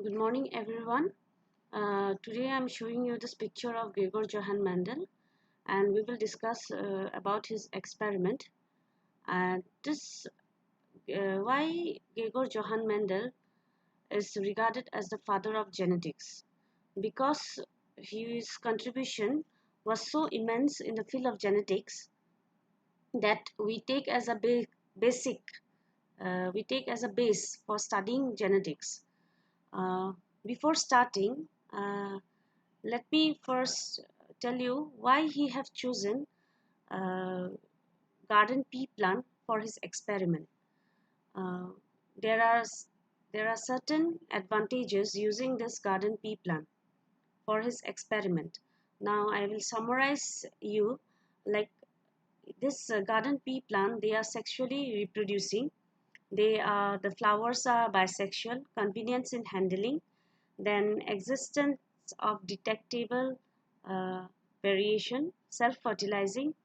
Good morning, everyone. Today I'm showing you this picture of Gregor Johann Mendel, and we will discuss about his experiment. This Why Gregor Johann Mendel is regarded as the father of genetics, because his contribution was so immense in the field of genetics that we take as a basic we take as a base for studying genetics. Uh, Before starting, let me first tell you why he have chosen uh, garden pea plant for his experiment. Uh, there are there are certain advantages using this garden pea plant for his experiment. Now I will summarize you like this garden pea plant. They are sexually reproducing. The flowers are bisexual, convenience in handling, then existence of detectable uh, variation, self-fertilizing,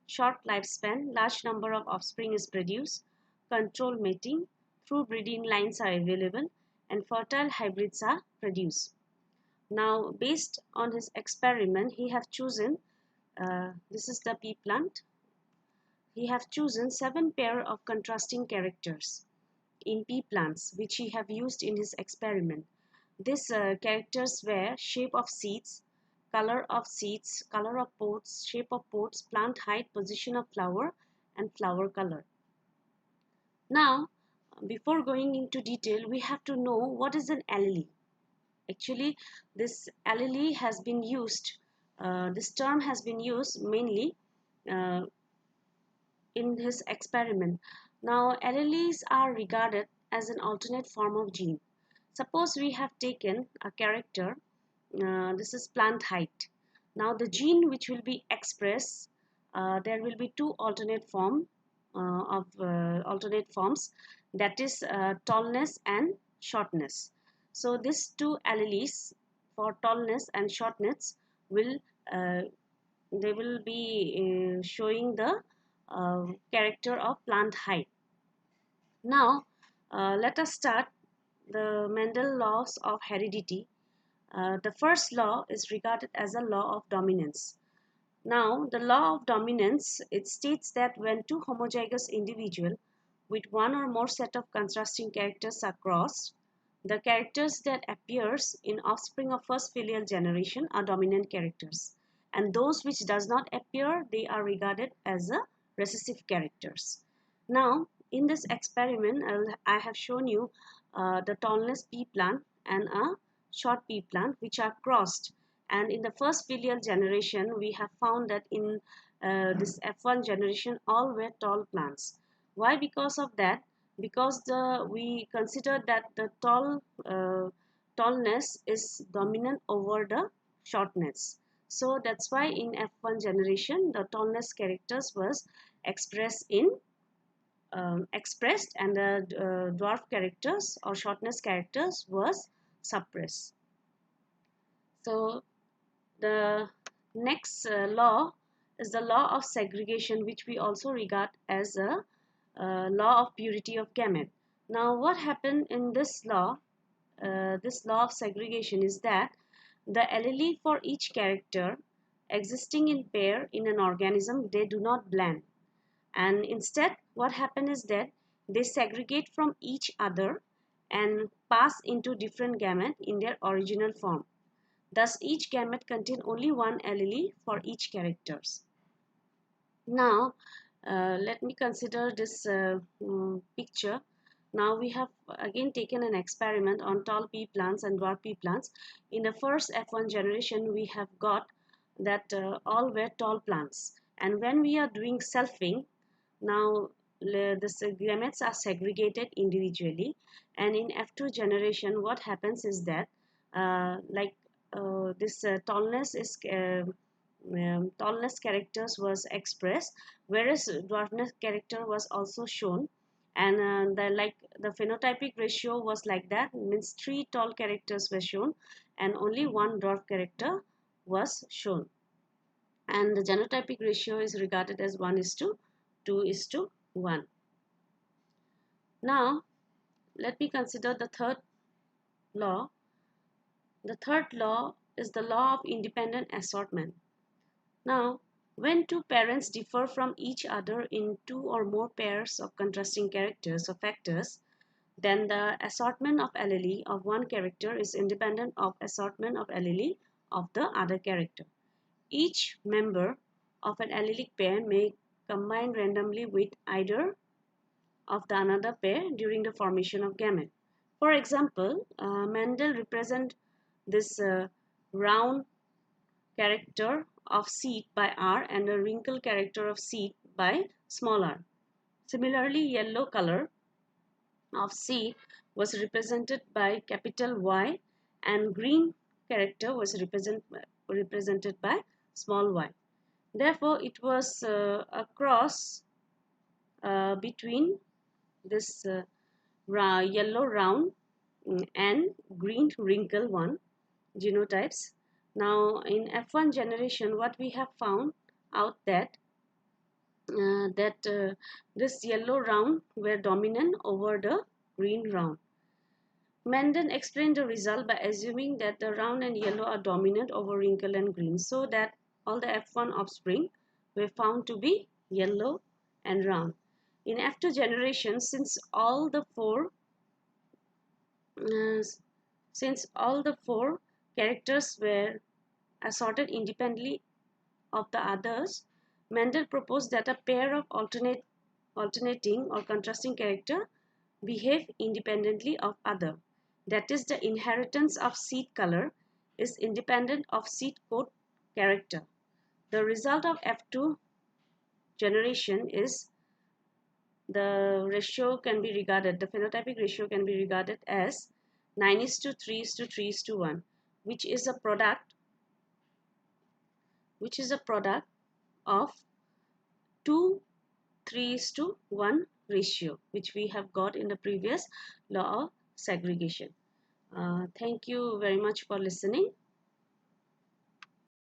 short lifespan, large number of offspring is produced, control mating, through breeding lines are available, and fertile hybrids are produced. Now, based on his experiment, he have chosen, this is the pea plant, he have chosen 7 pair of contrasting characters in pea plants which he have used in his experiment. These characters were shape of seeds, color of pods, shape of pods, plant height, position of flower, and flower color. Now, before going into detail, we have to know what is an allele. Actually, this allele has been used, this term has been used mainly uh, in his experiment. Now, alleles are regarded as an alternate form of gene. Suppose we have taken a character, this is plant height. Now the gene which will be expressed, there will be two alternate forms, that is tallness and shortness. So these two alleles for tallness and shortness will uh, they will be showing the character of plant height. Now let us start the Mendel laws of heredity. The first law is regarded as a law of dominance. Now, the law of dominance, it states that when two homozygous individuals with one or more set of contrasting characters are crossed, the characters that appears in offspring of first filial generation are dominant characters, and those which does not appear, they are regarded as a recessive characters. Now, in this experiment, I have shown you the tallness pea plant and a short pea plant which are crossed, and in the first filial generation we have found that in this F1 generation all were tall plants. Why? Because of that, because we consider that the tallness is dominant over the shortness. So that's why in F1 generation the tallness characters was expressed and the dwarf characters or shortness characters was suppressed. So the next law is the law of segregation, which we also regard as a law of purity of gamete. Now, what happened in this law of segregation is that the allele for each character existing in pair in an organism, they do not blend. And instead, what happened is that they segregate from each other and pass into different gamete in their original form. Thus, each gamete contains only one allele for each characters. Now, let me consider this picture. Now we have again taken an experiment on tall pea plants and dwarf pea plants. In the first F1 generation, we have got that all were tall plants. And when we are doing selfing, now the gametes are segregated individually. And in F2 generation, what happens is that this tallness characters was expressed, whereas dwarfness character was also shown, and the phenotypic ratio was like that, means 3 tall characters were shown and only 1 dwarf character was shown, and the genotypic ratio is regarded as 1:2:1. Now let me consider the third law, The third law is the law of independent assortment. Now, when two parents differ from each other in two or more pairs of contrasting characters or factors, then the assortment of allele of one character is independent of assortment of allele of the other character. Each member of an allelic pair may combine randomly with either of the another pair during the formation of gamete. For example, Mendel represent this round character of seed by R and a wrinkle character of seed by small r. Similarly, yellow color of seed was represented by capital Y and green character was represented by small y. Therefore, it was a cross between this yellow round and green wrinkle one genotypes. Now, in F1 generation, what we have found out that this yellow round were dominant over the green round. Mendel explained the result by assuming that the round and yellow are dominant over wrinkle and green, so that all the F1 offspring were found to be yellow and round. In F2 generation, uh, since all the four characters were assorted independently of the others, Mendel proposed that a pair of alternating or contrasting character behave independently of other. That is, the inheritance of seed color is independent of seed coat character. The result of F2 generation is the phenotypic ratio can be regarded as 9 is to 3 is to 3 is to 1, which is a product of 2 3 is to 1 ratio, which we have got in the previous law of segregation. Thank you very much for listening.